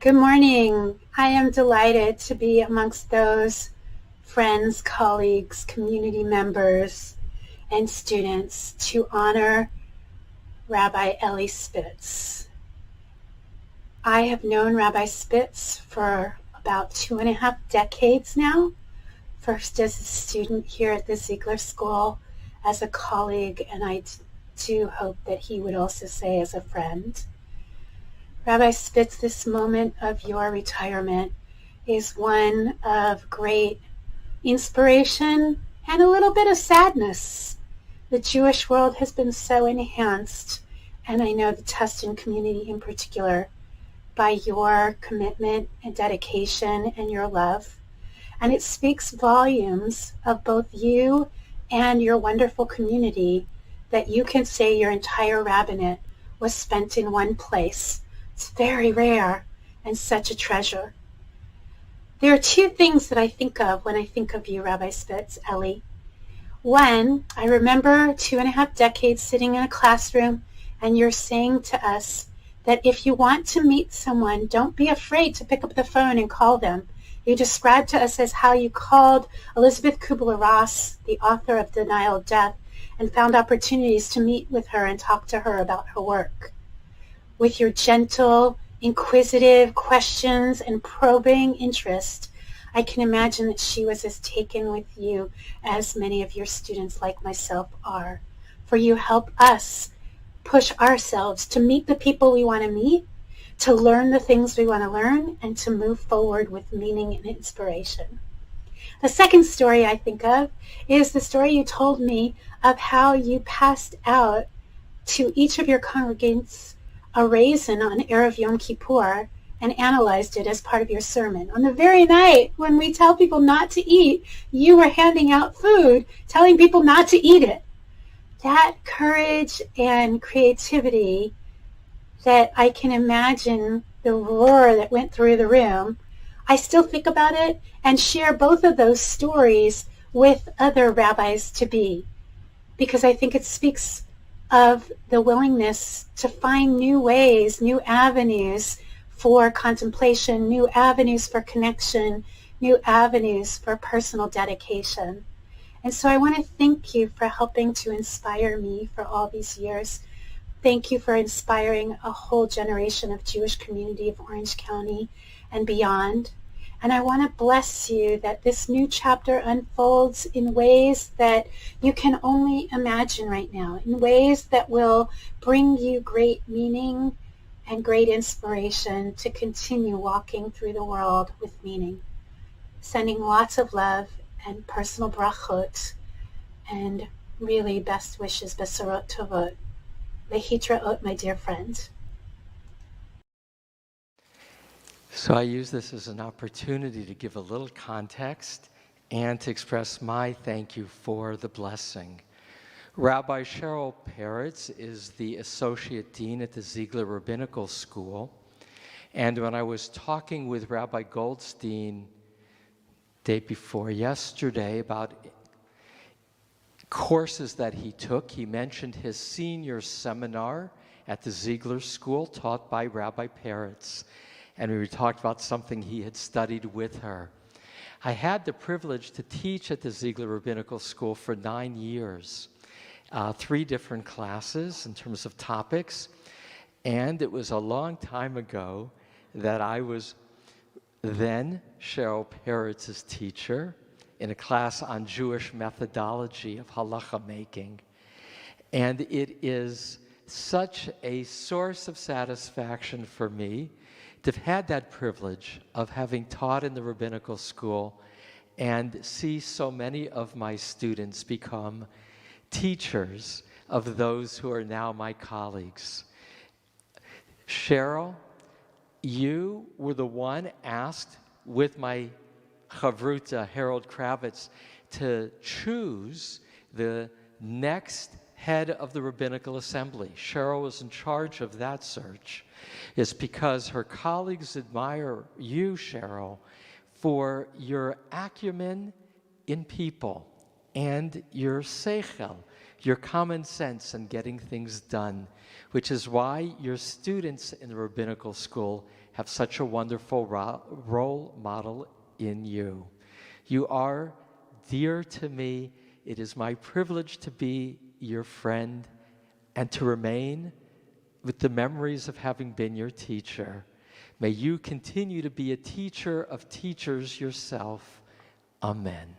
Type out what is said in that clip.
Good morning. I am delighted to be amongst those friends, colleagues, community members, and students to honor Rabbi Elie Spitz. I have known Rabbi Spitz for about 2.5 decades now, first as a student here at the Ziegler School, as a colleague, and I do hope that he would also say as a friend. Rabbi Spitz, this moment of your retirement is one of great inspiration and a little bit of sadness. The Jewish world has been so enhanced, and I know the Tustin community in particular, by your commitment and dedication and your love. And it speaks volumes of both you and your wonderful community that you can say your entire rabbinate was spent in one place. It's very rare and such a treasure. There are two things that I think of when I think of you, Rabbi Spitz, Elie. One, I remember 2.5 decades sitting in a classroom and you're saying to us that if you want to meet someone, don't be afraid to pick up the phone and call them. You described to us as how you called Elizabeth Kubler-Ross, the author of Denial of Death, and found opportunities to meet with her and talk to her about her work. With your gentle, inquisitive questions and probing interest, I can imagine that she was as taken with you as many of your students like myself are. For you help us push ourselves to meet the people we want to meet, to learn the things we want to learn, and to move forward with meaning and inspiration. The second story I think of is the story you told me of how you passed out to each of your congregants a raisin on Erev Yom Kippur and analyzed it as part of your sermon. On the very night when we tell people not to eat, you were handing out food, telling people not to eat it. That courage and creativity that I can imagine the roar that went through the room, I still think about it and share both of those stories with other rabbis to be, because I think it speaks of the willingness to find new ways, new avenues for contemplation, new avenues for connection, new avenues for personal dedication. And so I want to thank you for helping to inspire me for all these years. Thank you for inspiring a whole generation of Jewish community of Orange County and beyond. And I want to bless you that this new chapter unfolds in ways that you can only imagine right now, in ways that will bring you great meaning and great inspiration to continue walking through the world with meaning. Sending lots of love and personal brachot and really best wishes, besarot tovot. Lehitraot, my dear friend. So I use this as an opportunity to give a little context and to express my thank you for the blessing. Rabbi Cheryl Peretz is the Associate Dean at the Ziegler Rabbinical School. And when I was talking with Rabbi Goldstein day before yesterday about courses that he took, he mentioned his senior seminar at the Ziegler School taught by Rabbi Peretz. And we talked about something he had studied with her. I had the privilege to teach at the Ziegler Rabbinical School for 9 years, 3 different classes in terms of topics. And it was a long time ago that I was then Cheryl Peretz's teacher in a class on Jewish methodology of halacha making. And it is such a source of satisfaction for me to have had that privilege of having taught in the rabbinical school and see so many of my students become teachers of those who are now my colleagues. Cheryl, you were the one asked with my chavruta, Harold Kravitz, to choose the next head of the Rabbinical Assembly. Cheryl was in charge of that search. It's because her colleagues admire you, Cheryl, for your acumen in people and your seichel, your common sense in getting things done, which is why your students in the rabbinical school have such a wonderful role model in you. You are dear to me. It is my privilege to be your friend and to remain with the memories of having been your teacher. May you continue to be a teacher of teachers yourself. Amen.